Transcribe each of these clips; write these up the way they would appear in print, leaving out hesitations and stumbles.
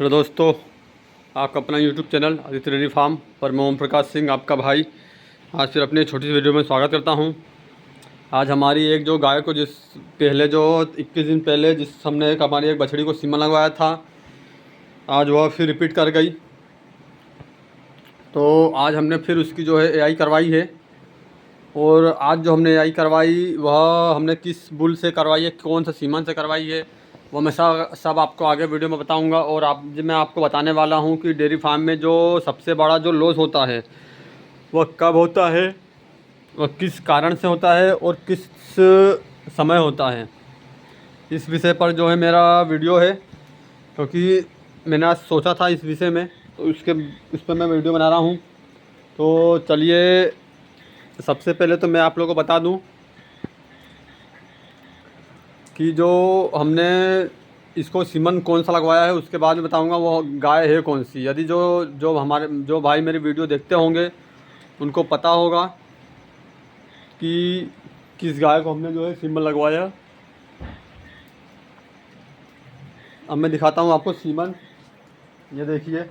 Hello दोस्तों, आपका अपना YouTube channel Aditya dairy farm पर मैं ओम प्रकाश सिंह आपका भाई आज फिर अपनी छोटी सी वीडियो में स्वागत करता हूं। आज हमारी एक जो गाय को पहले जो 21 दिन पहले हमने हमारी एक बछड़ी को सीमन लगवाया था, आज वह फिर रिपीट कर गई। तो आज हमने फिर उसकी जो है एआई करवाई है। और आज जो हमने एआई करवाई वह हमने किस बुल से करवाई है, कौन सा सीमन से करवाई है, वो मैं सब आपको आगे वीडियो में बताऊंगा। और मैं आपको बताने वाला हूं कि डेयरी फार्म में जो सबसे बड़ा जो लॉस होता है वह कब होता है, वह किस कारण से होता है और किस समय होता है। इस विषय पर जो है मेरा वीडियो है, क्योंकि मैंने आज सोचा था इस विषय में, तो उस पर मैं वीडियो बना रहा हूँ। तो चलिए, सबसे पहले तो मैं आप लोगों को बता दूं कि जो हमने इसको सीमन कौन सा लगवाया है, उसके बाद में बताऊंगा वो गाय है कौन सी। यदि जो भाई मेरी वीडियो देखते होंगे उनको पता होगा कि किस गाय को हमने जो है सीमन लगवाया। अब मैं दिखाता हूँ आपको सीमन। ये देखिए,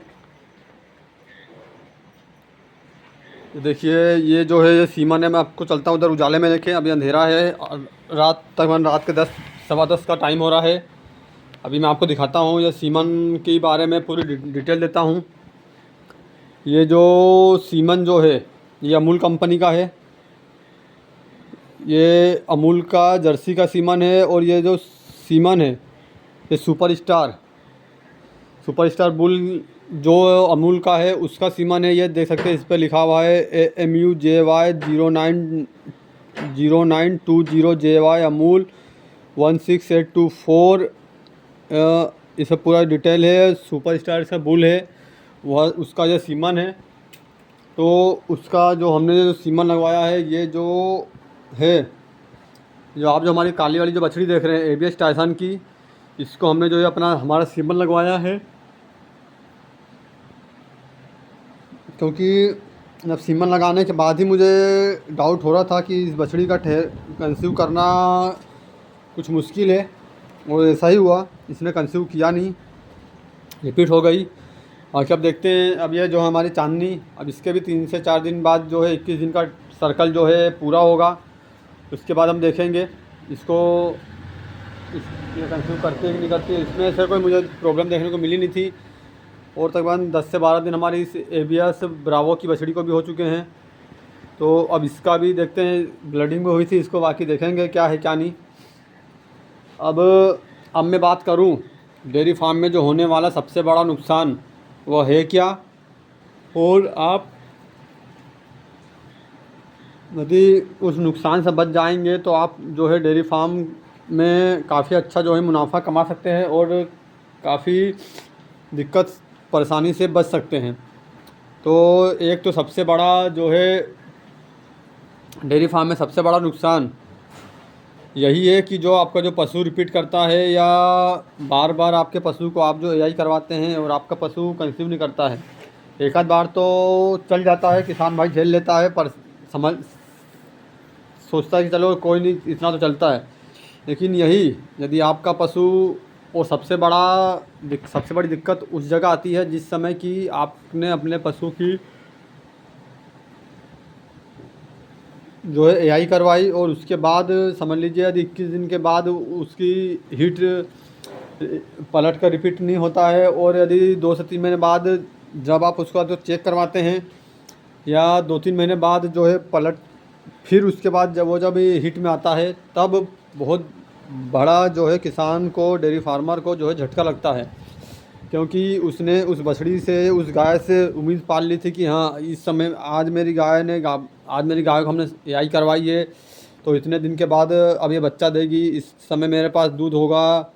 ये जो है ये सीमन है। मैं आपको चलता हूँ उधर उजाले में। देखें, अभी अंधेरा है और रात के 10 सवा 10 का टाइम हो रहा है। अभी मैं आपको दिखाता हूँ, ये सीमन के बारे में पूरी डिटेल देता हूँ। ये जो सीमन जो है ये अमूल कंपनी का है। ये अमूल का जर्सी का सीमन है। और ये जो सीमन है ये सुपर स्टार बुल जो अमूल का है उसका सीमन है। ये देख सकते हैं, इस पर लिखा हुआ है AMUJY 0920JY अमूल 16824। इसका पूरा डिटेल है। सुपर स्टार इसका बुल है, वह उसका जो सीमन है। तो उसका जो हमने जो सीमन लगवाया है, ये जो है, जो हमारी काली वाली जो बछड़ी देख रहे हैं ABS टाइसन की, इसको हमने जो है हमारा सीमन लगवाया है। क्योंकि जब सीमन लगाने के बाद ही मुझे डाउट हो रहा था कि इस बछड़ी का कंसीव करना कुछ मुश्किल है, और ऐसा ही हुआ। इसने कंसीव किया नहीं, रिपीट हो गई। और अब देखते हैं, अब ये जो हमारी चांदनी, अब इसके भी 3 से 4 दिन बाद जो है 21 दिन का सर्कल जो है पूरा होगा। उसके बाद हम देखेंगे इसको ये कंसीव करती है कि नहीं करती है। इसमें से कोई मुझे प्रॉब्लम देखने को मिली नहीं थी। और तकरीबन 10 से 12 दिन हमारी इस ABS ब्रावो की बछड़ी को भी हो चुके हैं। तो अब इसका भी देखते हैं, ब्लडिंग में हुई थी इसको, बाकी देखेंगे क्या है क्या नहीं। अब मैं बात करूं डेयरी फार्म में जो होने वाला सबसे बड़ा नुकसान वो है क्या, और आप यदि उस नुकसान से बच जाएंगे तो आप जो है डेयरी फार्म में काफ़ी अच्छा जो है मुनाफा कमा सकते हैं और काफ़ी दिक्कत परेशानी से बच सकते हैं। तो एक तो सबसे बड़ा जो है डेयरी फार्म में सबसे बड़ा नुकसान यही है कि जो आपका जो पशु रिपीट करता है, या बार बार आपके पशु को आप जो एआई करवाते हैं और आपका पशु कंसीव नहीं करता है। एक आध बार तो चल जाता है, किसान भाई झेल लेता है, पर सोचता है कि चलो कोई नहीं, इतना तो चलता है। लेकिन यही यदि आपका पशु, और सबसे बड़ी दिक्कत उस जगह आती है जिस समय कि आपने अपने पशु की जो है एआई करवाई, और उसके बाद समझ लीजिए यदि 21 दिन के बाद उसकी हीट पलट कर रिपीट नहीं होता है, और यदि 2 से 3 महीने बाद जब आप उसका जो चेक करवाते हैं, या 2-3 महीने बाद जो है पलट, फिर उसके बाद जब हिट में आता है, तब बहुत बड़ा जो है किसान को, डेयरी फार्मर को जो है झटका लगता है। क्योंकि उसने उस बछड़ी से, उस गाय से उम्मीद पाल ली थी कि हाँ, इस समय आज मेरी गाय को हमने एआई करवाई है तो इतने दिन के बाद अब ये बच्चा देगी, इस समय मेरे पास दूध होगा।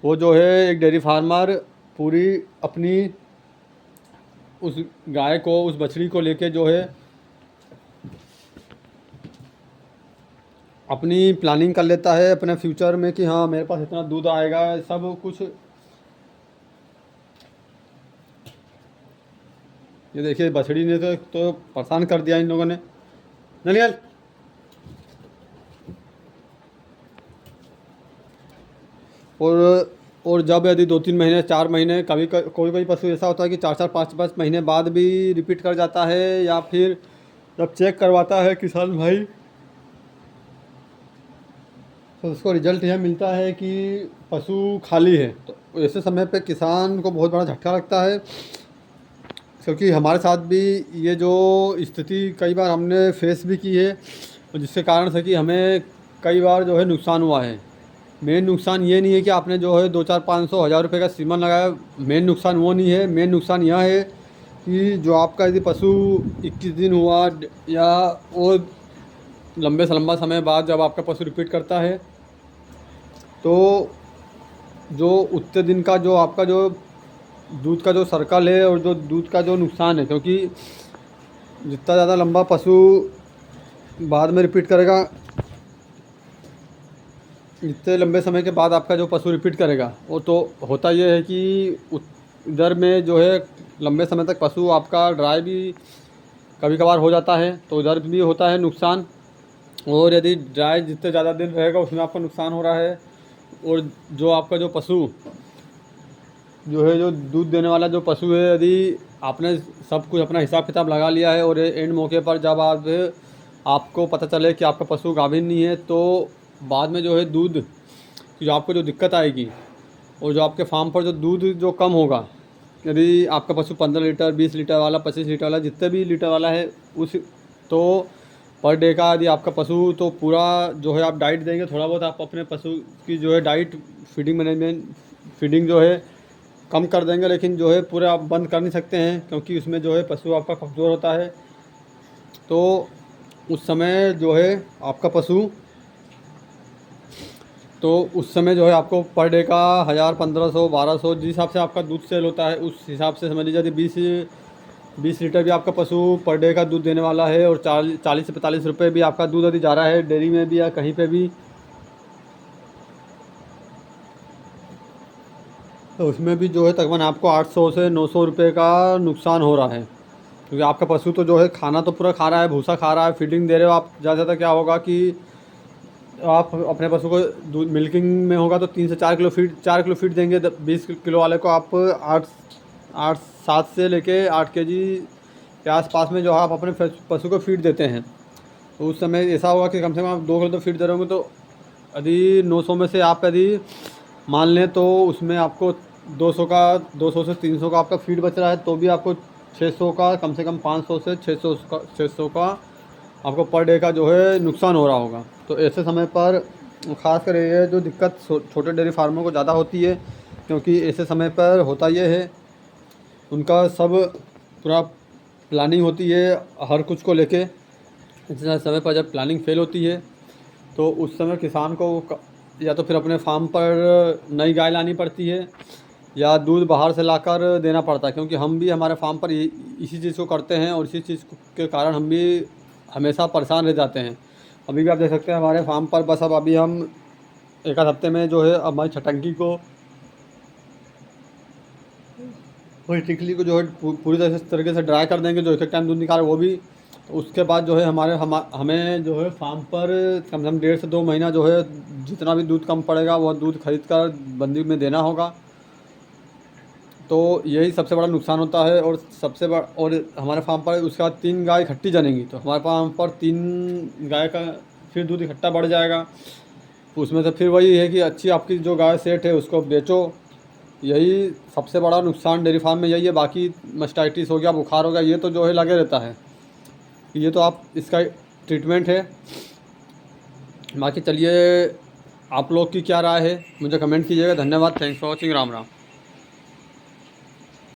वो जो है एक डेयरी फार्मर पूरी अपनी उस गाय को, उस बछड़ी को लेके जो है अपनी प्लानिंग कर लेता है अपने फ्यूचर में कि हाँ, मेरे पास इतना दूध आएगा, सब कुछ। ये देखिए, बछड़ी ने तो परेशान कर दिया इन लोगों ने। नलियल, और और जब यदि 2-3 महीने 4 महीने कभी कोई कोई पशु ऐसा होता है कि 4-4 5-5 महीने बाद भी रिपीट कर जाता है, या फिर जब चेक करवाता है किसान भाई तो उसको रिजल्ट यह मिलता है कि पशु खाली है। तो ऐसे समय पे किसान को बहुत बड़ा झटका लगता है, क्योंकि हमारे साथ भी ये जो स्थिति कई बार हमने फेस भी की है, और जिसके कारण से कि हमें कई बार जो है नुकसान हुआ है। मेन नुकसान ये नहीं है कि आपने जो है 2-4-500-1000 रुपये का सीमन लगाया, मेन नुकसान वो नहीं है। मेन नुकसान यह है कि जो आपका यदि पशु 21 दिन हुआ या वो लंबे से लंबा समय बाद जब आपका पशु रिपीट करता है, तो जो उतने दिन का जो आपका जो दूध का जो सर्कल है और जो दूध का जो नुकसान है, क्योंकि जितना ज़्यादा लंबा पशु बाद में रिपीट करेगा, जितने लंबे समय के बाद आपका जो पशु रिपीट करेगा, वो तो होता ये है कि इधर में जो है लंबे समय तक पशु आपका ड्राई भी कभी कभार हो जाता है, तो उधर भी होता है नुकसान। और यदि ड्राई जितने ज़्यादा दिन रहेगा उसमें आपका नुकसान हो रहा है। और जो आपका जो पशु जो है, जो दूध देने वाला जो पशु है, यदि आपने सब कुछ अपना हिसाब किताब लगा लिया है और एंड मौके पर जब आपको पता चले कि आपका पशु गाभिन नहीं है, तो बाद में जो है दूध जो आपको जो दिक्कत आएगी, और जो आपके फार्म पर जो दूध जो कम होगा, यदि आपका पशु 15 लीटर 20 लीटर वाला 25 लीटर वाला जितने भी लीटर वाला है उस, तो पर डे का यदि आपका पशु, तो पूरा जो है आप डाइट देंगे, थोड़ा बहुत आप अपने पशु की जो है डाइट फीडिंग मैनेजमेंट फीडिंग जो है कम कर देंगे, लेकिन जो है पूरे आप बंद कर नहीं सकते हैं, क्योंकि उसमें जो है पशु आपका कमज़ोर होता है। तो उस समय जो है आपका पशु, तो उस समय जो है आपको पर डे का 1000 1500 1200 जिस हिसाब से आपका दूध सेल होता है, उस हिसाब से समझ लीजिए यदि 20 लीटर भी आपका पशु पर डे का दूध देने वाला है, और 40 से 45 रुपये भी आपका दूध यदि जा रहा है डेयरी में भी या कहीं पे भी, तो उसमें भी जो है तकरीबन आपको 800 से 900 रुपये का नुकसान हो रहा है। क्योंकि आपका पशु तो जो है खाना तो पूरा खा रहा है, भूसा खा रहा है, फीडिंग दे रहे हो आप। ज़्यादा से ज़्यादा क्या होगा कि आप अपने पशु को दूध मिल्किंग में होगा तो 3 से 4 किलो फीड देंगे। 20 किलो वाले को आप 7 से लेके 8 केजी के आसपास में जो आप अपने पशु को फीड देते हैं, तो उस समय ऐसा होगा कि कम से कम आप 2 किलो तो फीड दे रहे होंगे। तो यदि 900 में से आप यदि मान लें तो उसमें आपको 200 से 300 का आपका फीड बच रहा है, तो भी आपको 600 का, कम से कम 500 से 600 का आपको पर डे का जो है नुकसान हो रहा होगा। तो ऐसे समय पर ख़ास कर ये जो दिक्कत छोटे डेयरी फार्मों को ज़्यादा होती है, क्योंकि ऐसे समय पर होता ये है उनका सब पूरा प्लानिंग होती है हर कुछ को लेके। ऐसे समय पर जब प्लानिंग फेल होती है, तो उस समय किसान को या तो फिर अपने फार्म पर नई गाय लानी पड़ती है, या दूध बाहर से लाकर देना पड़ता है। क्योंकि हम भी हमारे फार्म पर इसी चीज़ को करते हैं, और इसी चीज़ के कारण हम भी हमेशा परेशान रह जाते हैं। अभी भी आप देख सकते हैं हमारे फार्म पर बस अब अभी हम एक आध हफ्ते में जो है हमारी छटंकी को, वही टिकली को जो है पूरी तरीके से ड्राई कर देंगे, जो एक टाइम दूध निकाले वो भी। तो उसके बाद जो है हमें जो है फार्म पर कम से कम 1.5 से 2 महीना जो है जितना भी दूध कम पड़ेगा वह दूध खरीद कर बंदी में देना होगा। तो यही सबसे बड़ा नुकसान होता है। और सबसे बड़ा, और हमारे फार्म पर उसके बाद 3 गाय इकट्ठी जनेंगी, तो हमारे फार्म पर 3 गाय का फिर दूध इकट्ठा बढ़ जाएगा। उसमें से फिर वही है कि अच्छी आपकी जो गाय सेट है उसको बेचो। यही सबसे बड़ा नुकसान डेयरी फार्म में यही है। बाकी मास्टाइटिस हो गया, बुखार हो गया, ये तो जो है लगे रहता है, ये तो आप इसका ट्रीटमेंट है। बाकी चलिए आप लोग की क्या राय है मुझे कमेंट कीजिएगा। धन्यवाद, thanks for watching, Ram Ram.